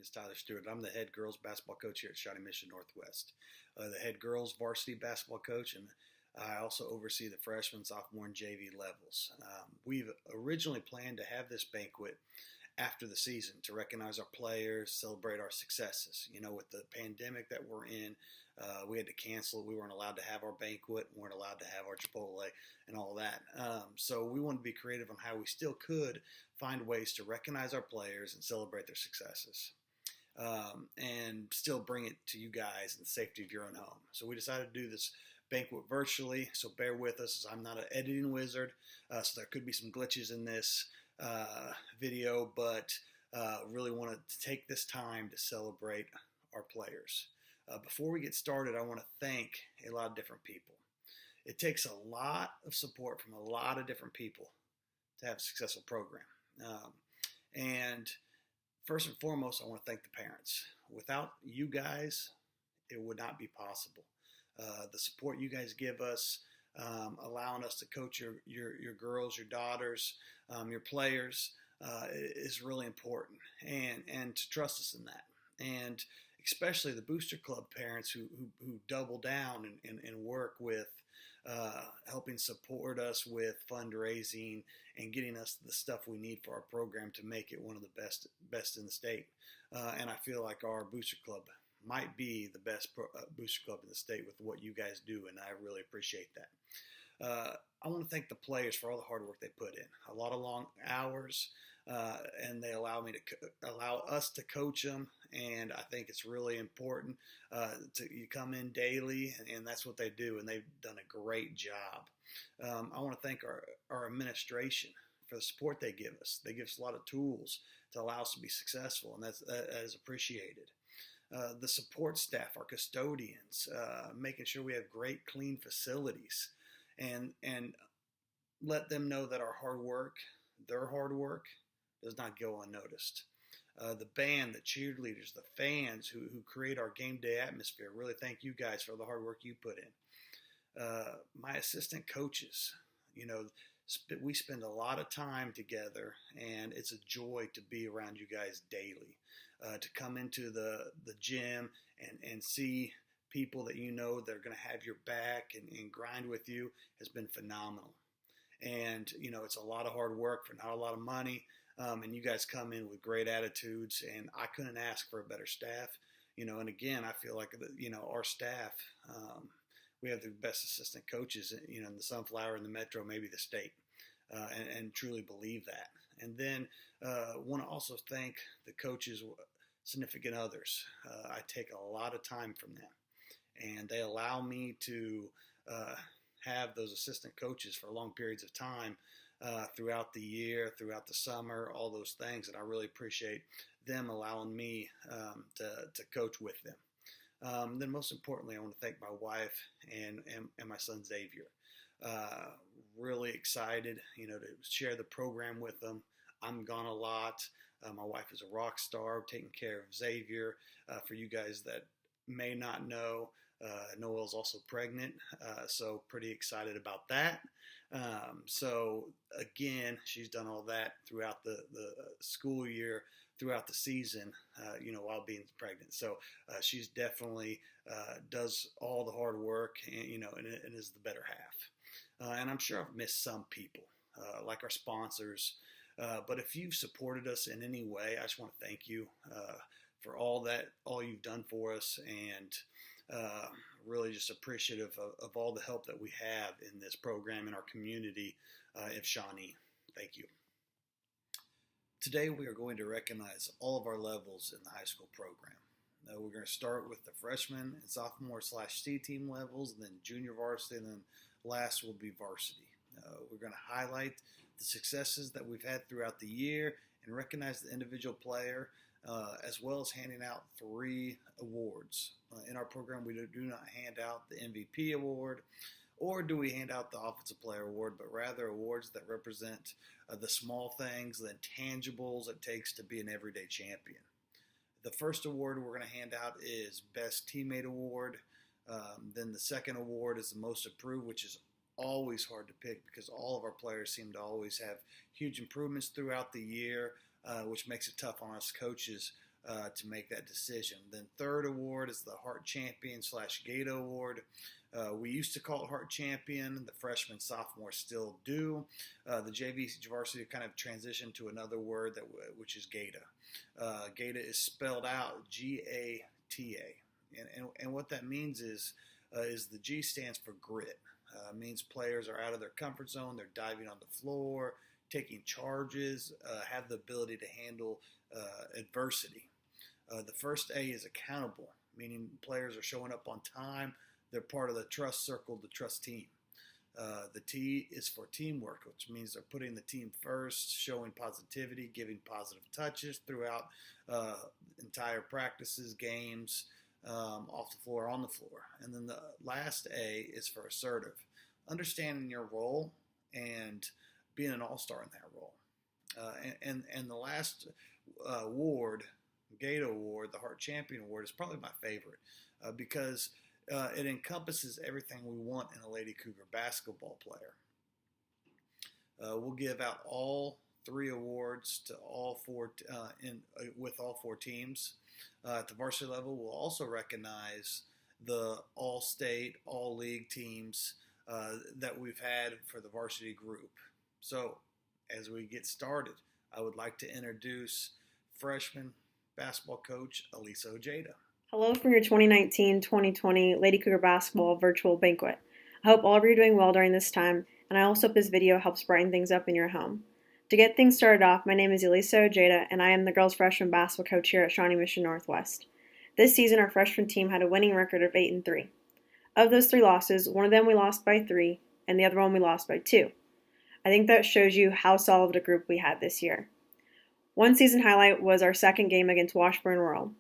is Tyler Stewart. I'm the head girls basketball coach here at Shawnee Mission Northwest, the head girls varsity basketball coach, and I also oversee the freshman, sophomore, and JV levels. We've originally planned to have this banquet after the season to recognize our players, celebrate our successes. You know, with the pandemic that we're in, we had to cancel it. We weren't allowed to have our banquet, we weren't allowed to have our Chipotle and all that. So we wanted to be creative on how we still could find ways to recognize our players and celebrate their successes. And still bring it to you guys in the safety of your own home. So we decided to do this banquet virtually, so bear with us as I'm not an editing wizard, so there could be some glitches in this video, but really wanted to take this time to celebrate our players. Before we get started, I want to thank a lot of different people. It takes a lot of support from a lot of different people to have a successful program. And first and foremost, I want to thank the parents. Without you guys, it would not be possible. The support you guys give us, allowing us to coach your girls, your daughters, your players, is really important, and to trust us in that. And especially the Booster Club parents who double down and work with helping support us with fundraising and getting us the stuff we need for our program to make it one of the best in the state. And I feel like our Booster Club might be the best booster club in the state with what you guys do, and I really appreciate that. I want to thank the players for all the hard work they put in. A lot of long hours, and they allow us to coach them, and I think it's really important you come in daily, and that's what they do, and they've done a great job. I want to thank our administration for the support they give us. They give us a lot of tools to allow us to be successful, and that is appreciated. The support staff, our custodians, making sure we have great, clean facilities, and let them know that our hard work, their hard work, does not go unnoticed. The band, the cheerleaders, the fans who create our game day atmosphere, really thank you guys for the hard work you put in. My assistant coaches, you know, we spend a lot of time together, and it's a joy to be around you guys daily. To come into the gym and see people that you know that are going to have your back and grind with you has been phenomenal. And, you know, it's a lot of hard work for not a lot of money, and you guys come in with great attitudes, and I couldn't ask for a better staff. You know, and again, I feel like, you know, our staff, we have the best assistant coaches, you know, in the Sunflower, in the Metro, maybe the state, and truly believe that. And then want to also thank the coaches' significant others. I take a lot of time from them, and they allow me to have those assistant coaches for long periods of time throughout the year, throughout the summer, all those things, and I really appreciate them allowing me to coach with them. Then most importantly, I want to thank my wife and my son Xavier. Really excited, you know, to share the program with them. I'm gone a lot. My wife is a rock star, taking care of Xavier. For you guys that may not know, Noelle's also pregnant, so pretty excited about that. So again, she's done all that throughout the school year, throughout the season, you know, while being pregnant. So she's definitely does all the hard work, and, you know, and is the better half. And I'm sure I've missed some people, like our sponsors. But if you've supported us in any way, I just want to thank you for all you've done for us, and really just appreciative of all the help that we have in this program in our community of Shawnee. Thank you. Today we are going to recognize all of our levels in the high school program. We're going to start with the freshman and sophomore / C team levels, and then junior varsity, and then last will be varsity. We're going to highlight the successes that we've had throughout the year and recognize the individual player, as well as handing out 3 awards. In our program, we do not hand out the MVP award, or do we hand out the Offensive Player Award, but rather awards that represent the small things, the intangibles it takes to be an everyday champion. The first award we're going to hand out is Best Teammate Award. Then the second award is the Most Improved, which is always hard to pick because all of our players seem to always have huge improvements throughout the year, which makes it tough on us coaches to make that decision. Then third award is the Heart Champion / Gato Award. We used to call it Heart Champion. The freshmen, sophomores still do. The JV varsity kind of transitioned to another word which is Gata. Gata is spelled out Gata, and what that means is the G stands for grit. Means players are out of their comfort zone. They're diving on the floor, taking charges, have the ability to handle adversity. The first A is accountable, meaning players are showing up on time. They're part of the trust circle, the trust team. The T is for teamwork, which means they're putting the team first, showing positivity, giving positive touches throughout entire practices, games, off the floor, on the floor. And then the last A is for assertive, understanding your role and being an all-star in that role. And the last award, Gato Award, the Heart Champion Award, is probably my favorite because it encompasses everything we want in a Lady Cougar basketball player. We'll give out all 3 awards to all 4 with all 4 teams. At the varsity level, we'll also recognize the all-state, all-league teams that we've had for the varsity group. So, as we get started, I would like to introduce freshman basketball coach Elisa Ojeda. Hello from your 2019-2020 Lady Cougar Basketball Virtual Banquet. I hope all of you are doing well during this time, and I also hope this video helps brighten things up in your home. To get things started off, my name is Elisa Ojeda, and I am the girls' freshman basketball coach here at Shawnee Mission Northwest. This season, our freshman team had a winning record of 8-3. Of those 3 losses, one of them we lost by 3, and the other one we lost by 2. I think that shows you how solid a group we had this year. One season highlight was our second game against Washburn Rural.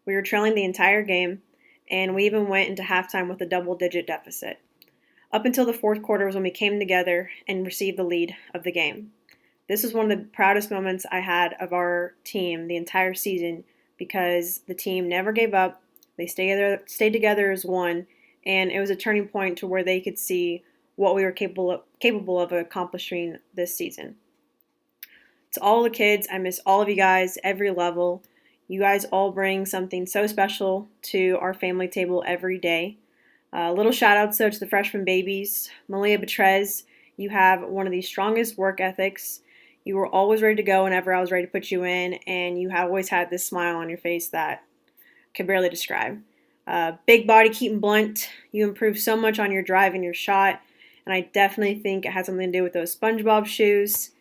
We were trailing the entire game, and we even went into halftime with a double-digit deficit. Up until the fourth quarter was when we came together and received the lead of the game. This was one of the proudest moments I had of our team the entire season because the team never gave up. They stayed together as one, and it was a turning point to where they could see what we were capable of accomplishing this season. To all the kids, I miss all of you guys, every level. You guys all bring something so special to our family table every day. Little shout outs though to the freshman babies. Malia Betrez, you have one of the strongest work ethics. You were always ready to go whenever I was ready to put you in, and you have always had this smile on your face that I could barely describe. Big body Keaton Blunt, you improved so much on your drive and your shot, and I definitely think it had something to do with those SpongeBob shoes.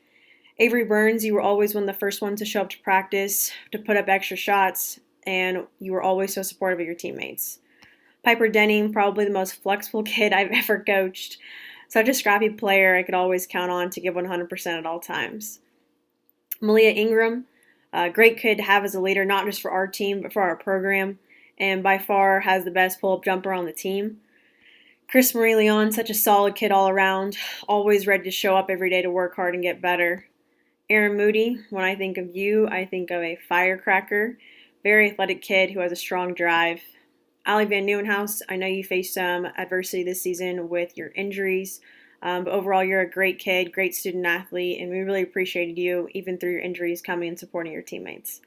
Avery Burns, you were always one of the first ones to show up to practice, to put up extra shots, and you were always so supportive of your teammates. Piper Denning, probably the most flexible kid I've ever coached. Such a scrappy player I could always count on to give 100% at all times. Malia Ingram, a great kid to have as a leader, not just for our team, but for our program, and by far has the best pull-up jumper on the team. Chris Marie Leon, such a solid kid all around, always ready to show up every day to work hard and get better. Aaron Moody, when I think of you, I think of a firecracker, very athletic kid who has a strong drive. Allie Van Nieuwenhuis, I know you faced some adversity this season with your injuries, but overall you're a great kid, great student athlete, and we really appreciated you even through your injuries coming and supporting your teammates.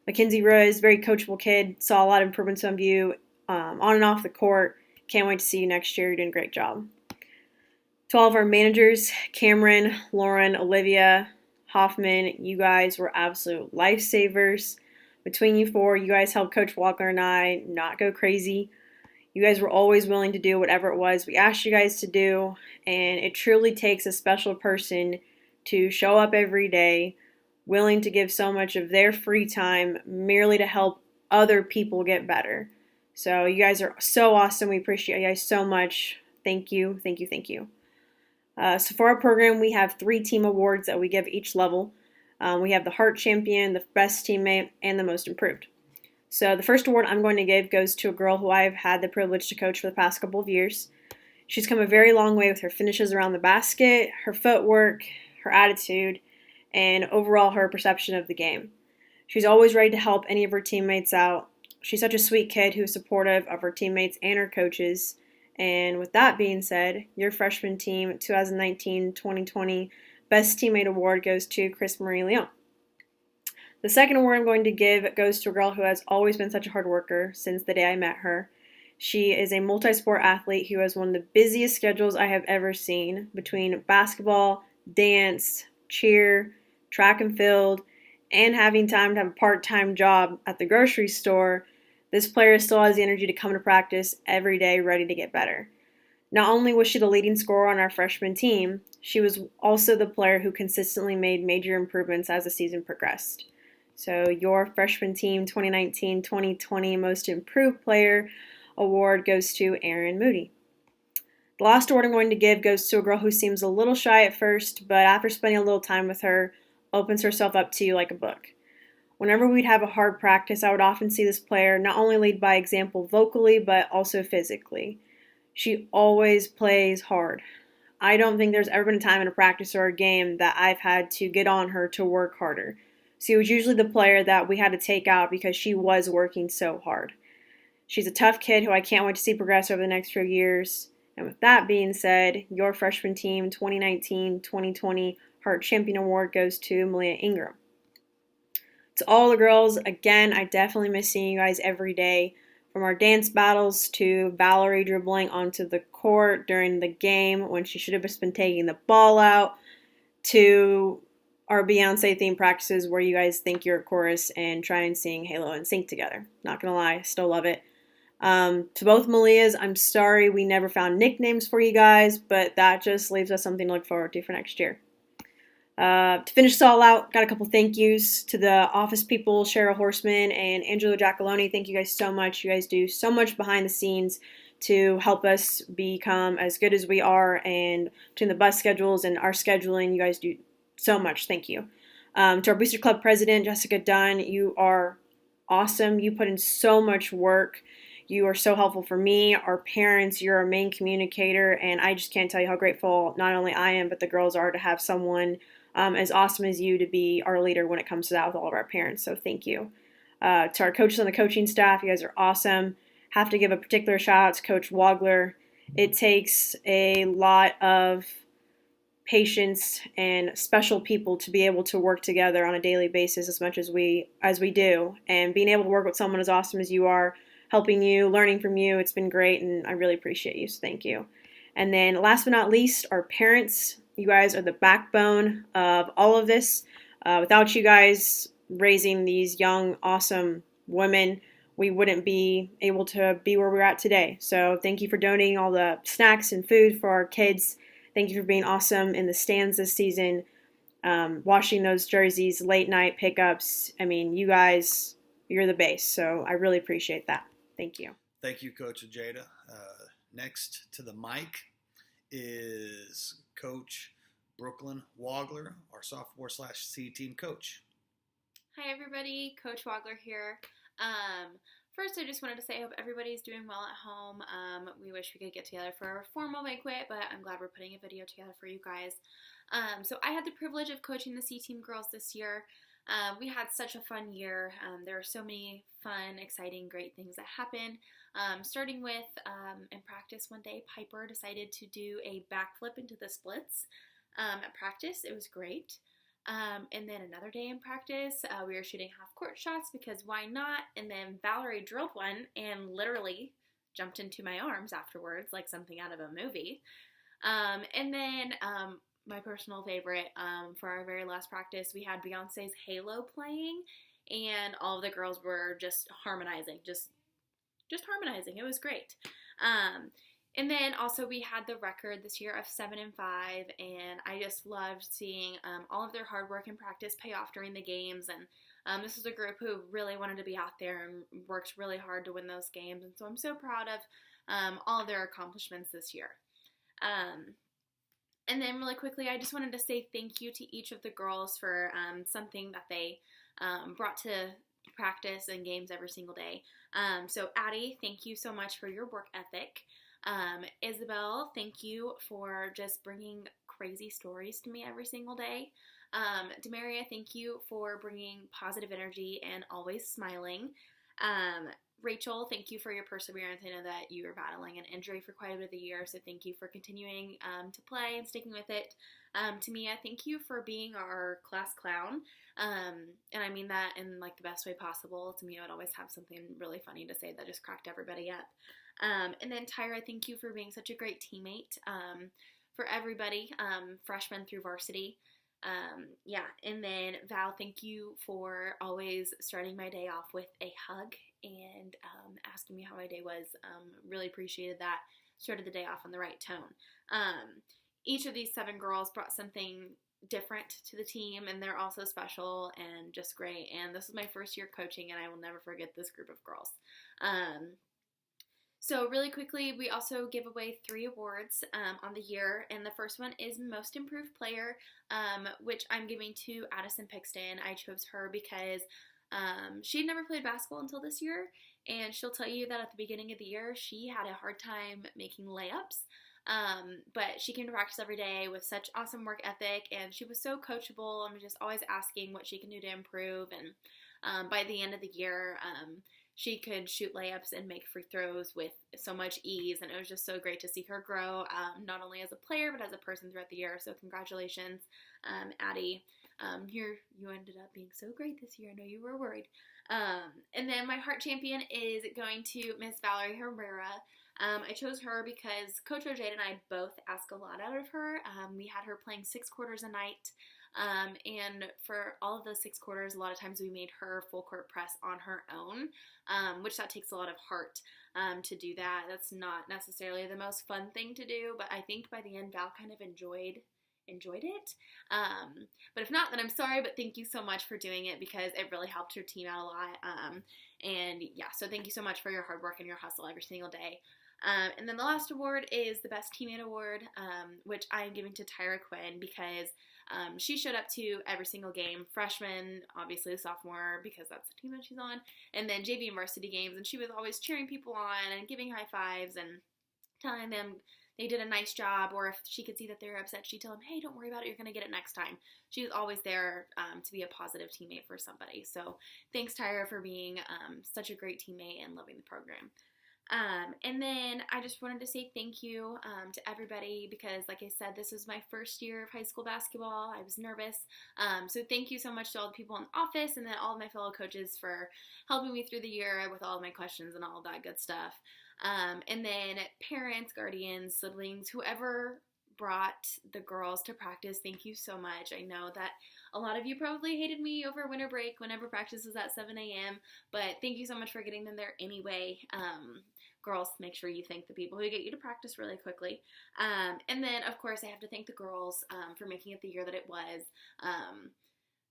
Mackenzie Rose, very coachable kid, saw a lot of improvements of you on and off the court. Can't wait to see you next year. You're doing a great job. To all of our managers, Cameron, Lauren, Olivia, Hoffman, you guys were absolute lifesavers. Between you 4, you guys helped Coach Walker and I not go crazy. You guys were always willing to do whatever it was we asked you guys to do, and it truly takes a special person to show up every day, willing to give so much of their free time merely to help other people get better. So you guys are so awesome. We appreciate you guys so much. Thank you, thank you, thank you. So for our program, we have 3 team awards that we give each level. We have the Heart Champion, the Best Teammate, and the Most Improved. So the first award I'm going to give goes to a girl who I've had the privilege to coach for the past couple of years. She's come a very long way with her finishes around the basket, her footwork, her attitude, and overall her perception of the game. She's always ready to help any of her teammates out. She's such a sweet kid who's supportive of her teammates and her coaches. And with that being said, your freshman team 2019-2020 Best Teammate Award goes to Chris Marie Leon. The second award I'm going to give goes to a girl who has always been such a hard worker since the day I met her. She is a multi-sport athlete who has one of the busiest schedules I have ever seen between basketball, dance, cheer, track and field, and having time to have a part-time job at the grocery store. This player still has the energy to come to practice every day ready to get better. Not only was she the leading scorer on our freshman team, she was also the player who consistently made major improvements as the season progressed. So your freshman team 2019-2020 Most Improved Player award goes to Erin Moody. The last award I'm going to give goes to a girl who seems a little shy at first, but after spending a little time with her, opens herself up to you like a book. Whenever we'd have a hard practice, I would often see this player not only lead by example vocally, but also physically. She always plays hard. I don't think there's ever been a time in a practice or a game that I've had to get on her to work harder. She was usually the player that we had to take out because she was working so hard. She's a tough kid who I can't wait to see progress over the next few years. And with that being said, your freshman team 2019-2020 Heart Champion Award goes to Malia Ingram. To all the girls, again, I definitely miss seeing you guys every day. From our dance battles to Valerie dribbling onto the court during the game when she should have just been taking the ball out, to our Beyonce themed practices where you guys think you're a chorus and try and sing Halo and sync together. Not gonna lie, I still love it. To both Malias, I'm sorry we never found nicknames for you guys, but that just leaves us something to look forward to for next year. To finish this all out, got a couple thank yous to the office people, Cheryl Horseman and Angelo Giacalone. Thank you guys so much. You guys do so much behind the scenes to help us become as good as we are, and between the bus schedules and our scheduling, you guys do so much. Thank you. To our Booster Club president, Jessica Dunn, you are awesome. You put in so much work. You are so helpful for me, our parents. You're our main communicator, and I just can't tell you how grateful not only I am, but the girls are to have someone as awesome as you to be our leader when it comes to that with all of our parents. So thank you. To our coaches on the coaching staff, you guys are awesome. Have to give a particular shout out to Coach Wagler. It takes a lot of patience and special people to be able to work together on a daily basis as much as we do. And being able to work with someone as awesome as you are, helping you, learning from you, it's been great, and I really appreciate you, so thank you. And then last but not least, our parents. You guys are the backbone of all of this. Without you guys raising these young, awesome women, we wouldn't be able to be where we're at today. So thank you for donating all the snacks and food for our kids. Thank you for being awesome in the stands this season, washing those jerseys, late night pickups. I mean, you guys, you're the base. So I really appreciate that. Thank you. Thank you, Coach Jada. Next to the mic is Coach Brooklyn Wagler, our sophomore/C team coach. Hi everybody, Coach Wagler here. First, I just wanted to say I hope everybody's doing well at home. We wish we could get together for a formal banquet, but I'm glad we're putting a video together for you guys. So I had the privilege of coaching the C team girls this year. We had such a fun year. There were so many fun, exciting, great things that happened. Starting with in practice one day, Piper decided to do a backflip into the splits at practice. It was great. And then another day in practice, we were shooting half court shots because why not? And then Valerie drilled one and literally jumped into my arms afterwards like something out of a movie. And then my personal favorite, for our very last practice, we had Beyonce's Halo playing, and all of the girls were just harmonizing, just harmonizing. It was great. And then also we had the record this year of 7-5, and I just loved seeing all of their hard work and practice pay off during the games. And this was a group who really wanted to be out there and worked really hard to win those games. And so I'm so proud of all of their accomplishments this year. And then really quickly, I just wanted to say thank you to each of the girls for something that they brought to practice and games every single day. So Addie, thank you so much for your work ethic. Isabel, thank you for just bringing crazy stories to me every single day. Demaria, thank you for bringing positive energy and always smiling. Rachel, thank you for your perseverance. I know that you were battling an injury for quite a bit of the year, so thank you for continuing to play and sticking with it. To Mia, thank you for being our class clown, and I mean that in like the best way possible. To Mia, I would always have something really funny to say that just cracked everybody up. And then Tyra, thank you for being such a great teammate for everybody, freshman through varsity. Yeah, and then Val, thank you for always starting my day off with a hug and asking me how my day was. Really appreciated that. Started the day off on the right tone. Each of these 7 girls brought something different to the team, and they're also special and just great. And this is my first year coaching, and I will never forget this group of girls. So really quickly, we also give away 3 awards on the year, and the first one is Most Improved Player, which I'm giving to Addison Pixton. I chose her because she had never played basketball until this year, and she'll tell you that at the beginning of the year, she had a hard time making layups, but she came to practice every day with such awesome work ethic, and she was so coachable and was just always asking what she can do to improve, and by the end of the year, she could shoot layups and make free throws with so much ease, and it was just so great to see her grow, not only as a player, but as a person throughout the year. So congratulations, Addie. You ended up being so great this year. I know you were worried. And then my heart champion is going to Miss Valerie Herrera. I chose her because Coach Ojade and I both ask a lot out of her. We had her playing 6 quarters a night. And for all of those 6 quarters, a lot of times we made her full court press on her own, which that takes a lot of heart to do that. That's not necessarily the most fun thing to do, but I think by the end Val kind of enjoyed it. But if not, then I'm sorry, but thank you so much for doing it because it really helped your team out a lot. And yeah, so thank you so much for your hard work and your hustle every single day. And then the last award is the Best Teammate Award, which I am giving to Tyra Quinn because she showed up to every single game, freshman, obviously sophomore, because that's the team that she's on, and then JV and varsity games, and she was always cheering people on and giving high fives and telling them they did a nice job, or if she could see that they were upset, she'd tell them, hey, don't worry about it, you're going to get it next time. She was always there to be a positive teammate for somebody. So thanks, Tyra, for being such a great teammate and loving the program. And then I just wanted to say thank you to everybody because, like I said, this was my first year of high school basketball. I was nervous. So thank you so much to all the people in the office and then all of my fellow coaches for helping me through the year with all of my questions and all of that good stuff. And then parents, guardians, siblings, whoever brought the girls to practice, thank you so much. I know that a lot of you probably hated me over winter break whenever practice was at 7 a.m., but thank you so much for getting them there anyway. Girls, make sure you thank the people who get you to practice really quickly. And then, of course, I have to thank the girls for making it the year that it was.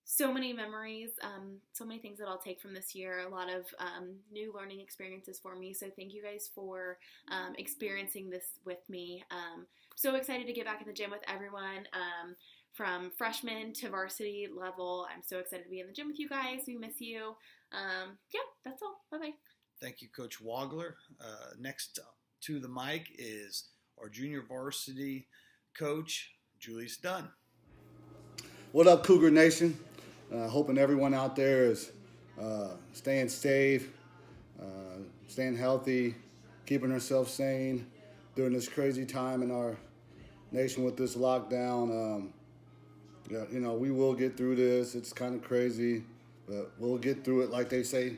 So many memories, so many things that I'll take from this year, a lot of new learning experiences for me. So thank you guys for experiencing this with me. So excited to get back in the gym with everyone. From freshman to varsity level, I'm so excited to be in the gym with you guys. We miss you. Yeah, that's all. Bye-bye. Thank you, Coach Wagler. Next to the mic is our junior varsity coach, Julius Dunn. What up, Cougar Nation? Hoping everyone out there is staying safe, staying healthy, keeping themselves sane during this crazy time in our nation with this lockdown. Yeah, you know, we will get through this. It's kind of crazy, but we'll get through it, like they say,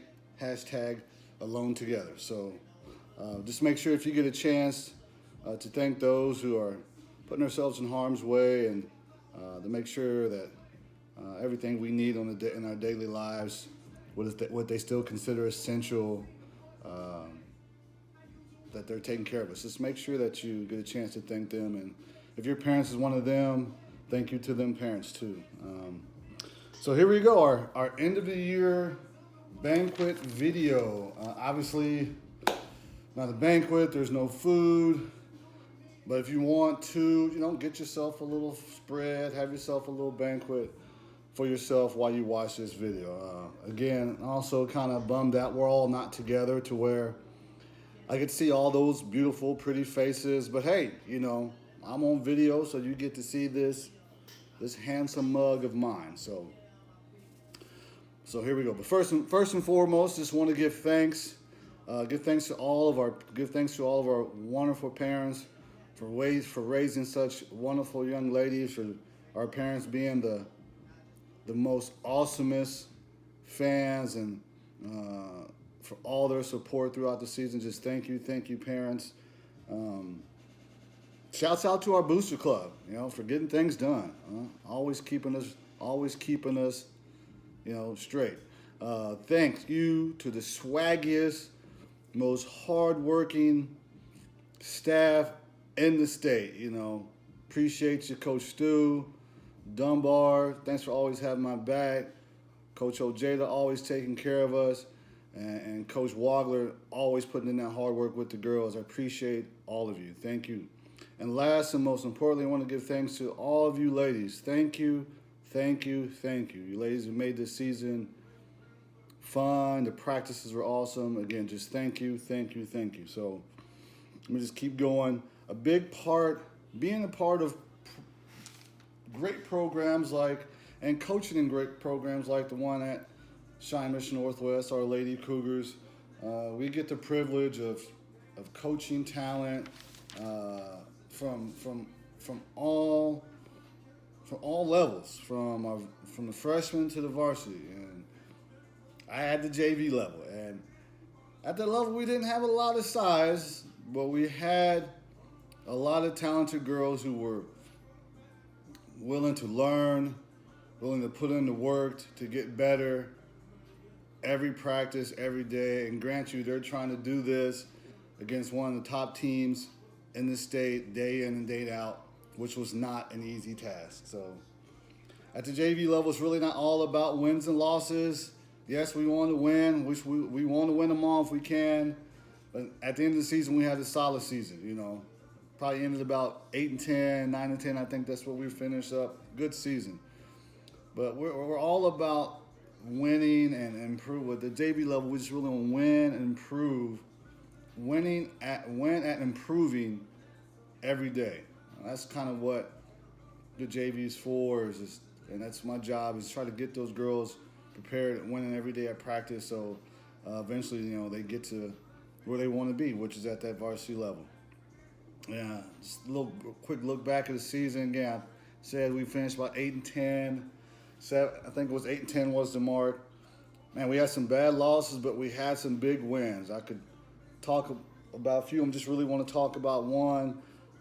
#alone together. So just make sure if you get a chance to thank those who are putting themselves in harm's way and to make sure that everything we need in our daily lives, what they still consider essential, that they're taking care of us. Just make sure that you get a chance to thank them. And if your parents is one of them, thank you to them parents too. So here we go, our end of the year banquet video. Obviously, not a banquet, there's no food. But if you want to, get yourself a little spread, have yourself a little banquet for yourself while you watch this video. Again, also kind of bummed that we're all not together to where I could see all those beautiful, pretty faces. But hey, I'm on video, so you get to see this handsome mug of mine. So here we go. But first and foremost, just want to give thanks Give thanks to all of our wonderful parents for raising such wonderful young ladies. For our parents being the most awesomest fans, and for all their support throughout the season. Just thank you, parents. Shouts out to our booster club, for getting things done. Always keeping us, straight. Thank you to the swaggiest, most hardworking staff in the state. Appreciate you, Coach Stu, Dunbar. Thanks for always having my back. Coach Ojeda always taking care of us, and Coach Wagler always putting in that hard work with the girls. I appreciate all of you. Thank you. And last and most importantly, I want to give thanks to all of you ladies. Thank you. You ladies have made this season fun. The practices were awesome. Again, just thank you. So let me just keep going. A big part, being a part of great programs and coaching in great programs like the one at Shining Mission Northwest, Our Lady Cougars. We get the privilege of coaching talent from all levels, from the freshman to the varsity. And I had the JV level, and at that level we didn't have a lot of size, but we had a lot of talented girls who were willing to learn, willing to put in the work to get better every practice, every day. And grant you, they're trying to do this against one of the top teams in the state day in and day out, which was not an easy task. So at the JV level, it's really not all about wins and losses. Yes, we want to win. We want to win them all if we can. But at the end of the season, we had a solid season, Probably ended about 8-10, 9-10. I think that's what we finished up. Good season. But we're all about winning and improve. At the JV level, we just really want to win and improve. Win at improving every day. That's kind of what the JV is for. And that's my job, is try to get those girls prepared and winning every day at practice. So eventually, they get to where they want to be, which is at that varsity level. Yeah, just a quick look back at the season. Again, I said we finished about 8-10. I think it was 8-10 was the mark. Man, we had some bad losses, but we had some big wins. I could talk about a few. I just really want to talk about one,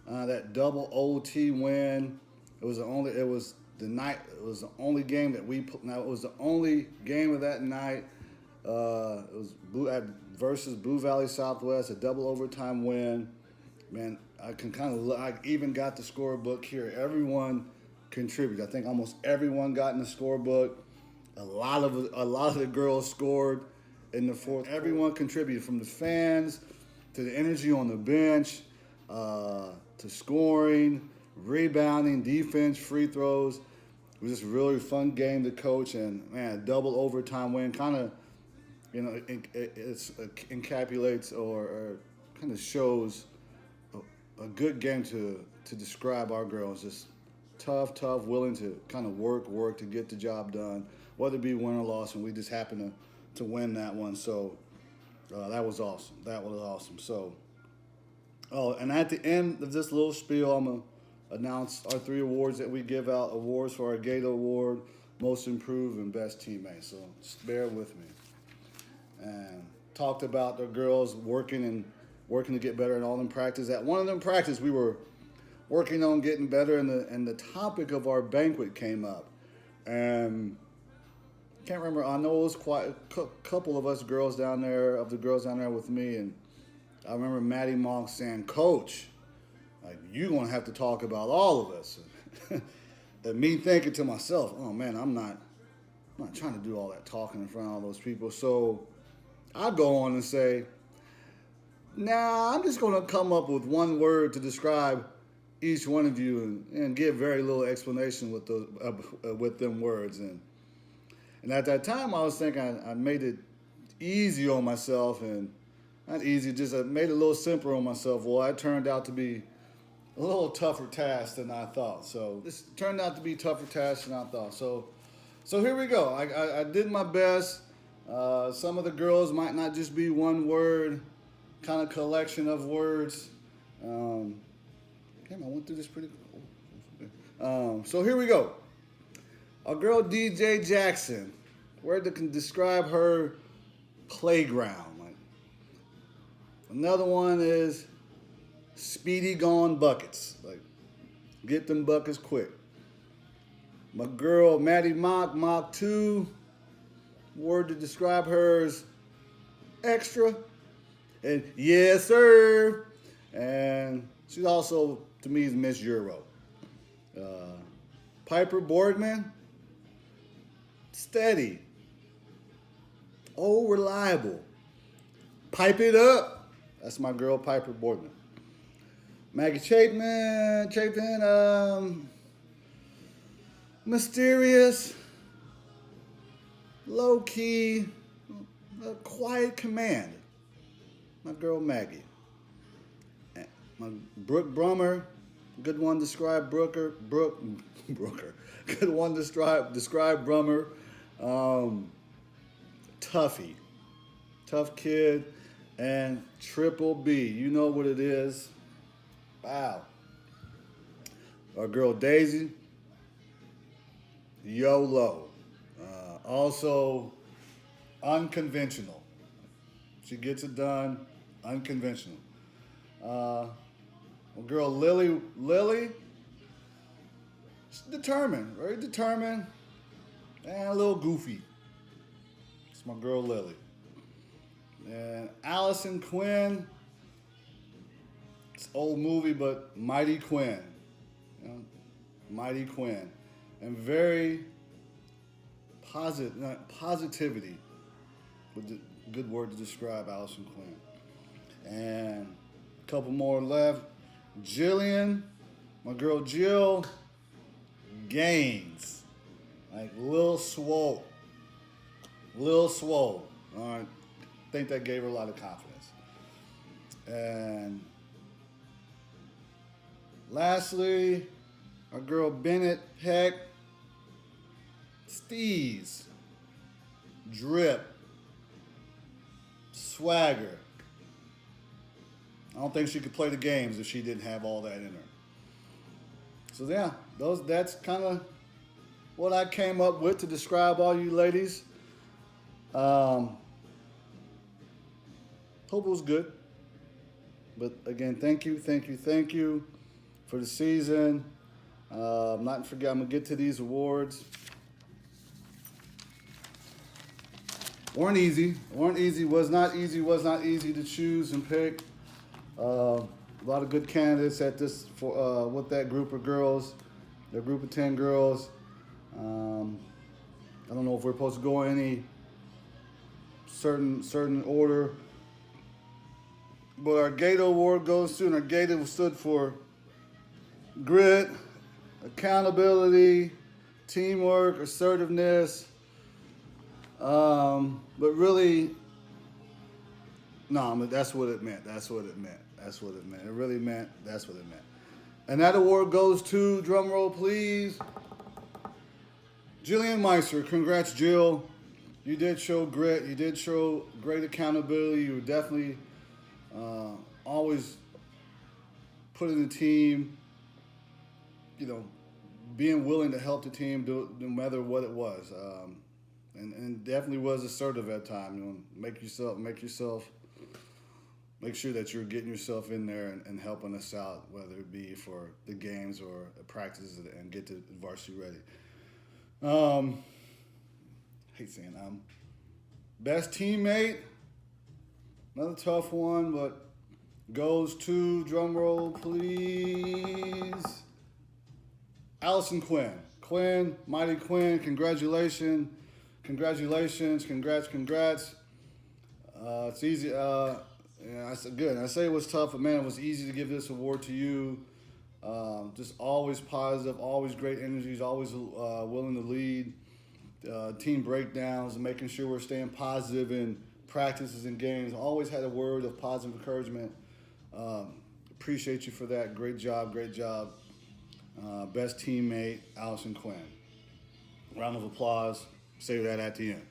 that double OT win. It was the only game that we put. Now it was the only game of that night. It was versus Blue Valley Southwest, a double overtime win. Man, I even got the scorebook here. Everyone contributed. I think almost everyone got in the scorebook. A lot of the girls scored in the fourth. Everyone contributed, from the fans to the energy on the bench, to scoring, rebounding, defense, free throws. It was just a really fun game to coach, and man, a double overtime win kind of, it encapsulates or kind of shows a good game to describe our girls. Just tough, willing to kind of work to get the job done, whether it be win or loss, and we just happened to win that one. So that was awesome. So, and at the end of this little spiel, I'm going to announce our 3 awards that we give out. Awards for our Gator Award, Most Improved, and Best Teammate. So just bear with me. And talked about the girls working to get better in all them practice. At one of them practice, we were working on getting better, and the topic of our banquet came up. And can't remember. I know it was quite a couple of the girls down there with me, and I remember Maddie Monk saying, "Coach, you're gonna have to talk about all of us." And me thinking to myself, "Oh man, I'm not trying to do all that talking in front of all those people." So I go on and say, "Nah, I'm just gonna come up with one word to describe each one of you, and give very little explanation with them words." And at that time, I was thinking I made it easy on myself, and not easy, just I made it a little simpler on myself. Well, it turned out to be a little tougher task than I thought. So this turned out to be a tougher task than I thought. So here we go. I did my best. Some of the girls might not just be one word, kind of collection of words. Damn, I went through this pretty cool. So here we go. Our girl DJ Jackson, word that can describe her playground. Like, another one is Speedy Gone Buckets. Like, get them buckets quick. My girl Maddie Mach 2, word to describe her is extra. And yes, sir. And she's also, to me, is Miss Euro. Piper Boardman, steady. Oh, reliable. Pipe it up. That's my girl, Piper Boardman. Maggie Chapin, mysterious, low key, a quiet command. My girl Maggie. My Brooke Brummer, good one to describe Brooker. Good one to describe Brummer. Tuffy, tough kid, and Triple B. You know what it is. Wow. Our girl Daisy, YOLO. Also unconventional. She gets it done, unconventional. Our girl Lily, she's determined, very determined, and a little goofy. It's my girl Lily. And Allison Quinn, it's an old movie, but Mighty Quinn. You know, Mighty Quinn. And very positivity, with a good word to describe Allison Quinn. And a couple more left. Jillian, my girl Jill, Gaines. Like Lil Swole. All right. I think that gave her a lot of confidence. And lastly, our girl Bennett Heck, Steez, Drip, Swagger. I don't think she could play the games if she didn't have all that in her. So yeah, that's kind of what I came up with to describe all you ladies. Hope it was good. But again, thank you for the season. Not forget, I'm gonna get to these awards. Weren't easy. Was not easy to choose and pick. A lot of good candidates at this for with that group of girls, their group of 10 girls. I don't know if we're supposed to go in any certain order, but our Gator Award goes to, and our Gator stood for grit, accountability, teamwork, assertiveness. But really, no, that's what it meant. It really meant, that's what it meant. And that award goes to, drum roll please, Jillian Meister. Congrats, Jill. You did show grit. You did show great accountability. You were definitely always putting the team, being willing to help the team no matter what it was. And definitely was assertive at times. Make sure that you're getting yourself in there and helping us out, whether it be for the games or the practices, and get the varsity ready. Hate saying best teammate, another tough one, but goes to, drum roll please, Allison Quinn. Mighty Quinn, congratulations. Congrats. It's easy. I said good. I say it was tough, but man, it was easy to give this award to you. Just always positive, always great energies, always willing to lead. Team breakdowns, and making sure we're staying positive in practices and games. Always had a word of positive encouragement. Appreciate you for that. Great job. Best teammate, Allison Quinn. Round of applause. Say that at the end.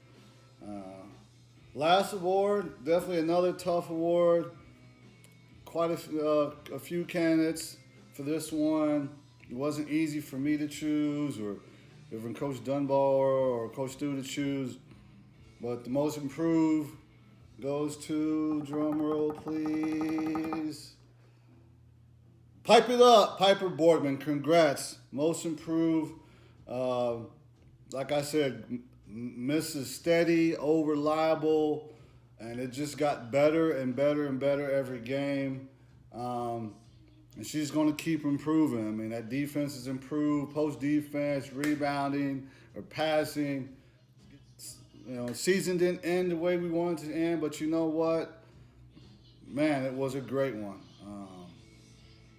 Last award, definitely another tough award. Quite a few candidates for this one. It wasn't easy for me to choose, or even Coach Dunbar or Coach Stu to choose. But the most improved goes to, drum roll please, Pipe it up, Piper Boardman. Congrats, most improved. Uh, like I said, Mrs. Steady, over reliable, and it just got better and better and better every game. Um, and she's going to keep improving. I mean, that defense is improved, post defense, rebounding, or passing. You know, season didn't end the way we wanted to end, but you know what? Man, it was a great one.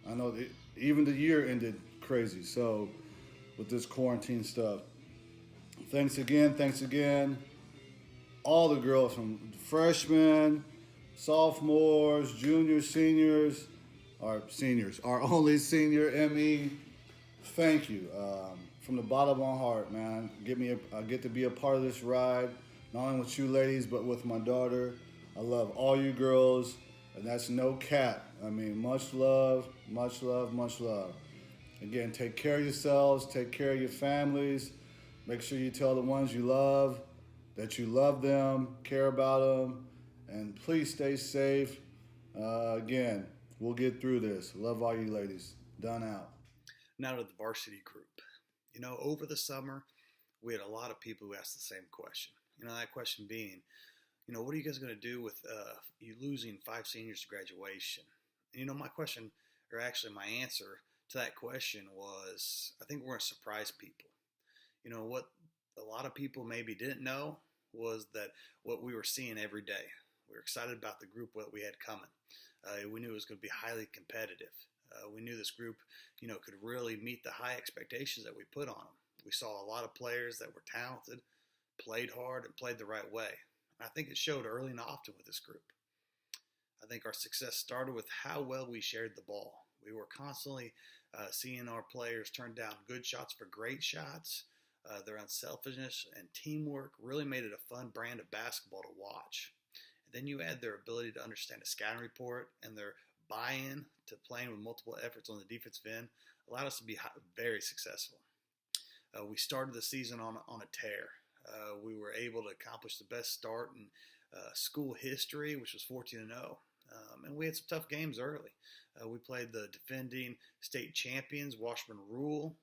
I know even the year ended crazy. So with this quarantine stuff, thanks again, thanks again. All the girls from freshmen, sophomores, juniors, seniors, our only senior, ME. Thank you from the bottom of my heart, man. I get to be a part of this ride, not only with you ladies, but with my daughter. I love all you girls, and that's no cap. I mean, much love, much love, much love. Again, take care of yourselves, take care of your families. Make sure you tell the ones you love that you love them, care about them, and please stay safe. Again, we'll get through this. Love all you ladies. Done out. Now to the varsity group. Over the summer, we had a lot of people who asked the same question. That question being, what are you guys going to do with you losing 5 seniors to graduation? And, my question, or actually my answer to that question was, I think we're going to surprise people. What a lot of people maybe didn't know was that what we were seeing every day. We were excited about the group, what we had coming. We knew it was going to be highly competitive. We knew this group, could really meet the high expectations that we put on them. We saw a lot of players that were talented, played hard, and played the right way. I think it showed early and often with this group. I think our success started with how well we shared the ball. We were constantly seeing our players turn down good shots for great shots. Their unselfishness and teamwork really made it a fun brand of basketball to watch. And then you add their ability to understand a scouting report and their buy-in to playing with multiple efforts on the defensive end allowed us to be very successful. We started the season on a tear. We were able to accomplish the best start in school history, which was 14-0. And we had some tough games early. We played the defending state champions, Washburn Rural,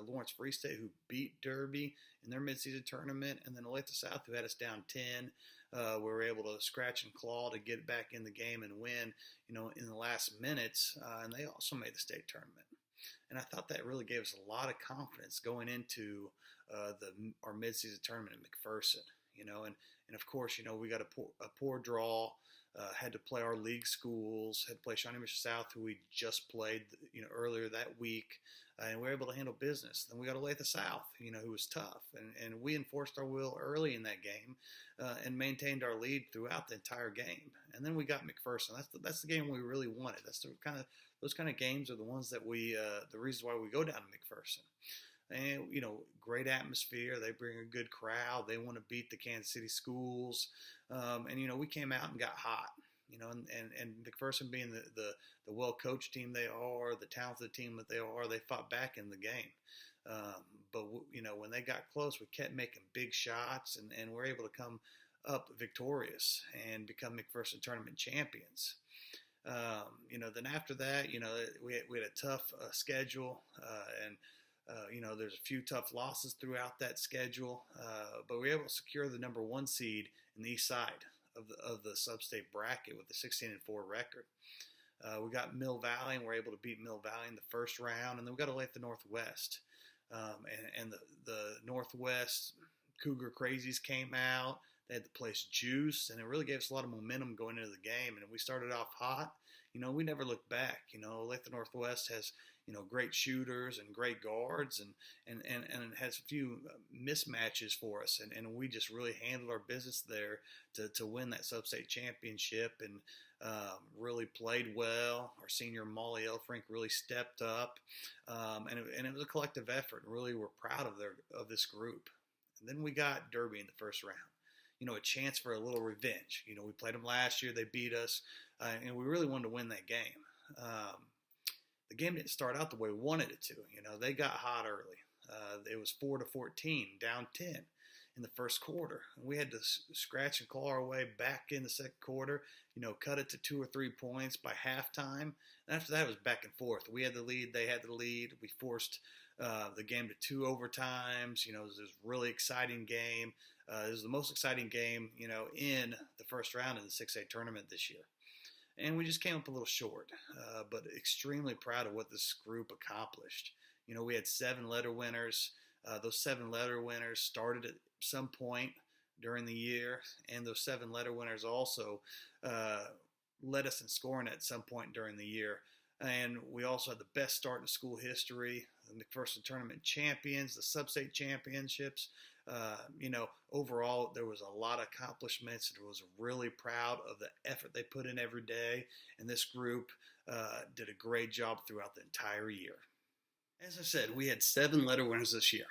Lawrence Free State, who beat Derby in their midseason tournament, and then Olathe South, who had us down 10. We were able to scratch and claw to get back in the game and win, in the last minutes, and they also made the state tournament. And I thought that really gave us a lot of confidence going into our midseason tournament in McPherson, and of course, we got a poor draw. Had to play our league schools, had to play Shawnee Mission South, who we just played, earlier that week, and we were able to handle business. Then we got Olathe South, who was tough, and we enforced our will early in that game, and maintained our lead throughout the entire game. And then we got McPherson. That's the game we really wanted. Those kind of games are the ones that the reasons why we go down to McPherson. And, great atmosphere. They bring a good crowd. They want to beat the Kansas City schools. And, we came out and got hot, and McPherson being the well-coached team they are, the talented team that they are, they fought back in the game. But when they got close, we kept making big shots, and we're able to come up victorious and become McPherson tournament champions. Then after that, we had a tough schedule, and there's a few tough losses throughout that schedule, but we were able to secure the number 1 seed in the east side of the sub-state bracket with a 16-4 record. We got Mill Valley, and we're able to beat Mill Valley in the first round, and then we got to Olathe Northwest. And the Northwest Cougar Crazies came out. They had the place juice, and it really gave us a lot of momentum going into the game. And we started off hot. We never looked back. Olathe Northwest has great shooters and great guards, and it has a few mismatches for us, and we just really handled our business there to win that sub-state championship, and really played well. Our senior Molly Elfrink really stepped up, and it was a collective effort. Really, we're proud of this group. And then we got Derby in the first round. a chance for a little revenge. We played them last year, they beat us, and we really wanted to win that game. The game didn't start out the way we wanted it to. They got hot early. It was 4-14, down 10 in the first quarter. We had to scratch and claw our way back in the second quarter, cut it to 2 or 3 points by halftime. And after that, it was back and forth. We had the lead, they had the lead. We forced the game to 2 overtimes. It was a really exciting game. It was the most exciting game, in the first round of the 6A tournament this year. And we just came up a little short, but extremely proud of what this group accomplished. We had 7 letter winners. Those 7 letter winners started at some point during the year, and those 7 letter winners also led us in scoring at some point during the year. And we also had the best start in school history, the McPherson Tournament champions, the sub-state championships. Overall, there was a lot of accomplishments, and I was really proud of the effort they put in every day. And this group did a great job throughout the entire year. As I said, we had 7 letter winners this year.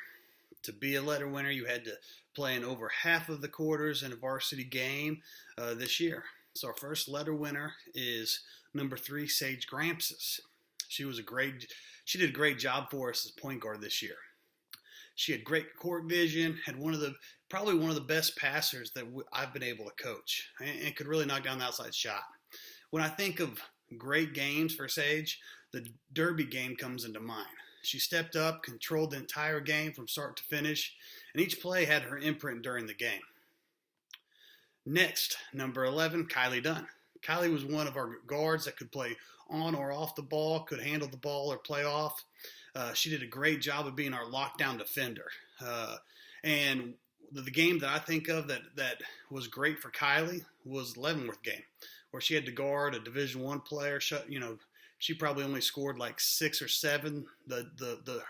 To be a letter winner, you had to play in over half of the quarters in a varsity game this year. So our first letter winner is number 3, Sage Grampsis. She did a great job for us as point guard this year. She had great court vision, had probably one of the best passers that I've been able to coach, and could really knock down the outside shot. When I think of great games for Sage, the Derby game comes into mind. She stepped up, controlled the entire game from start to finish, and each play had her imprint during the game. Next, number 11, Kylie Dunn. Kylie was one of our guards that could play on or off the ball, could handle the ball or play off. She did a great job of being our lockdown defender. And the game that I think of that was great for Kylie was the Leavenworth game, where she had to guard a Division I player. She probably only scored like 6 or 7, the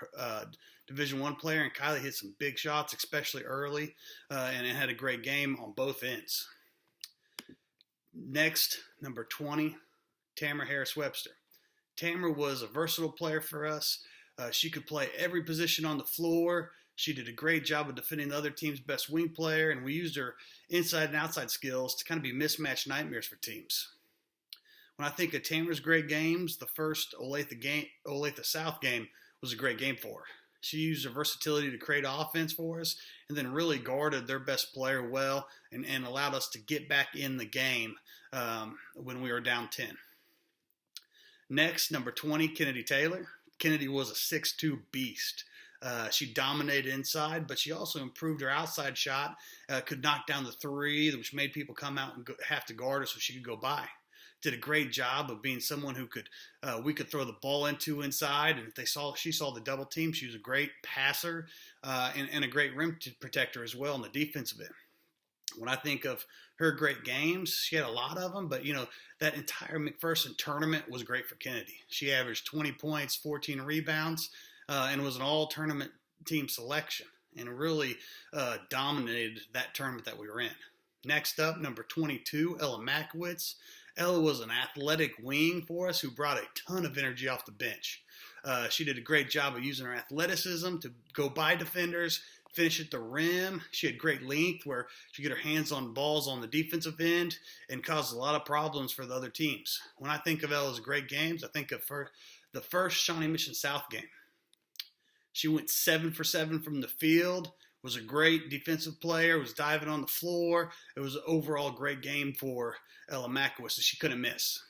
Division I player, and Kylie hit some big shots, especially early, and it had a great game on both ends. Next, number 20, Tamara Harris-Webster. Tamara was a versatile player for us. She could play every position on the floor. She did a great job of defending the other team's best wing player, and we used her inside and outside skills to kind of be mismatched nightmares for teams. When I think of Tamara's great games, the first Olathe South game was a great game for her. She used her versatility to create offense for us, and then really guarded their best player well and allowed us to get back in the game when we were down 10. Next, number 20, Kennedy Taylor. Kennedy was a 6'2" beast. She dominated inside, but she also improved her outside shot, could knock down the 3, which made people come out and have to guard her so she could go by. Did a great job of being someone who we could throw the ball into inside, and if she saw the double team, she was a great passer and a great rim protector as well in the defensive end. When I think of her great games, she had a lot of them, but that entire McPherson tournament was great for Kennedy. She averaged 20 points, 14 rebounds, and was an all-tournament team selection, and really dominated that tournament that we were in. Next up, number 22, Ella Makowitz. Ella was an athletic wing for us who brought a ton of energy off the bench. She did a great job of using her athleticism to go by defenders, finish at the rim. She had great length where she could get her hands on balls on the defensive end and caused a lot of problems for the other teams. When I think of Ella's great games, I think of the first Shawnee Mission South game. She went 7 for 7 from the field, was a great defensive player, was diving on the floor. It was an overall great game for Ella Makowitz, so she couldn't miss.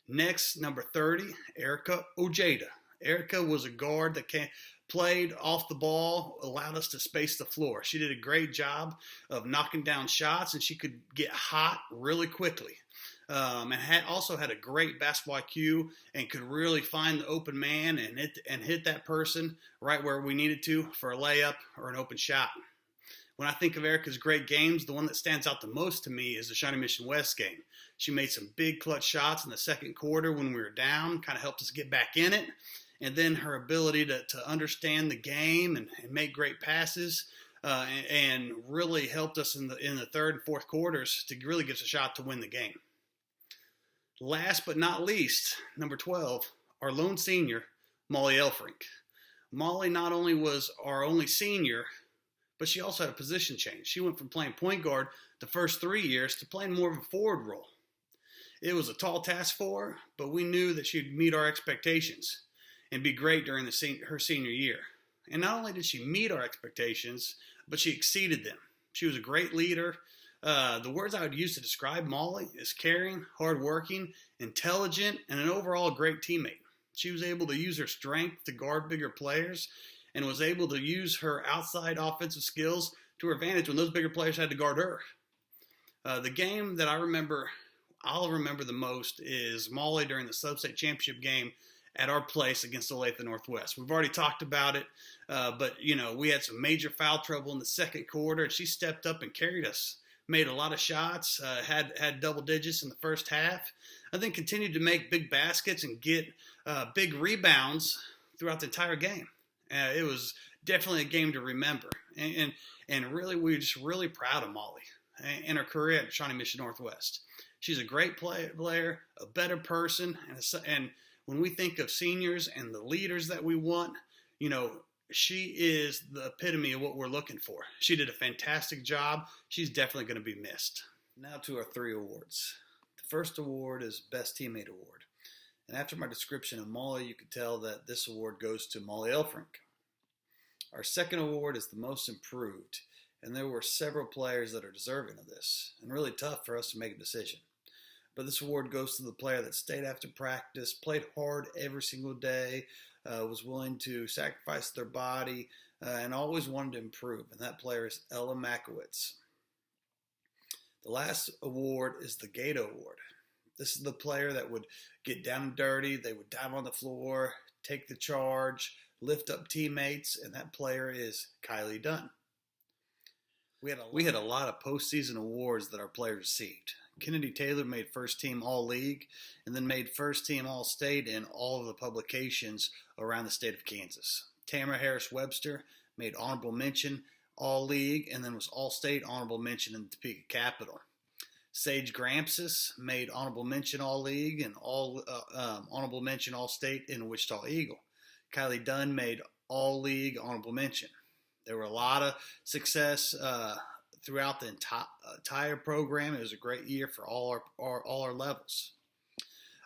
Next, number 30, Erica Ojeda. Erica was a guard that played off the ball, allowed us to space the floor. She did a great job of knocking down shots, and she could get hot really quickly. And also had a great basketball IQ and could really find the open man and hit that person right where we needed to for a layup or an open shot. When I think of Erica's great games, the one that stands out the most to me is the Shawnee Mission West game. She made some big clutch shots in the second quarter when we were down, kind of helped us get back in it. And then her ability to understand the game and make great passes and really helped us in the third and fourth quarters to really give us a shot to win the game. Last but not least, number 12, our lone senior, Molly Elfrink. Molly not only was our only senior, but she also had a position change. She went from playing point guard the first 3 years to playing more of a forward role. It was a tall task for her, but we knew that she'd meet our expectations and be great during her senior year. And not only did she meet our expectations, but she exceeded them. She was a great leader. The words I would use to describe Molly is caring, hardworking, intelligent, and an overall great teammate. She was able to use her strength to guard bigger players and was able to use her outside offensive skills to her advantage when those bigger players had to guard her. The game that I'll remember the most is Molly during the Sub-State Championship game at our place against Olathe Northwest. We've already talked about it, but we had some major foul trouble in the second quarter, and she stepped up and carried us. Made a lot of shots, had double digits in the first half, and then continued to make big baskets and get big rebounds throughout the entire game. It was definitely a game to remember, and really we're just really proud of Molly and her career at Shawnee Mission Northwest. She's a great player, a better person, and when we think of seniors and the leaders that we want, she is the epitome of what we're looking for. She did a fantastic job. She's definitely going to be missed. Now to our 3 awards. The first award is Best Teammate Award. And after my description of Molly, you could tell that this award goes to Molly Elfrink. Our second award is the Most Improved. And there were several players that are deserving of this, and really tough for us to make a decision. But this award goes to the player that stayed after practice, played hard every single day, was willing to sacrifice their body, and always wanted to improve. And that player is Ella Makowitz. The last award is the Gato Award. This is the player that would get down and dirty. They would dive on the floor, take the charge, lift up teammates, and that player is Kylie Dunn. We had a lot of postseason awards that our players received. Kennedy Taylor made first team All-League and then made first team All-State in all of the publications around the state of Kansas. Tamara Harris Webster made honorable mention All-League and then was All-State honorable mention in the Topeka Capital. Sage Grampsis made honorable mention All-League and honorable mention All-State in Wichita Eagle. Kylie Dunn made All-League honorable mention. There were a lot of success throughout the entire program. It was a great year for all our levels.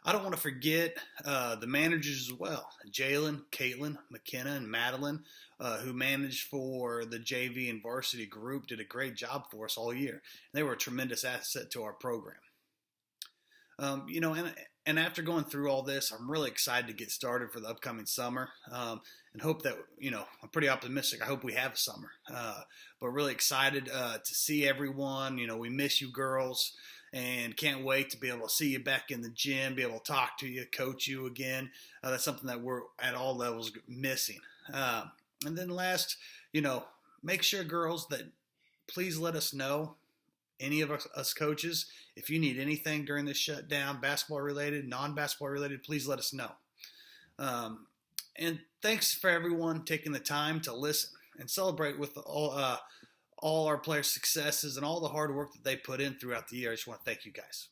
I don't want to forget the managers as well. Jalen, Caitlin, McKenna, and Madeline, who managed for the JV and varsity group, did a great job for us all year. They were a tremendous asset to our program. And after going through all this, I'm really excited to get started for the upcoming summer, and hope that, I'm pretty optimistic. I hope we have a summer, but really excited to see everyone. We miss you girls and can't wait to be able to see you back in the gym, be able to talk to you, coach you again. That's something that we're at all levels missing. And then last, make sure, girls, that please let us know, any of us coaches, if you need anything during this shutdown, basketball related, non-basketball related, please let us know. And thanks for everyone taking the time to listen and celebrate with all our players' successes and all the hard work that they put in throughout the year. I just want to thank you guys.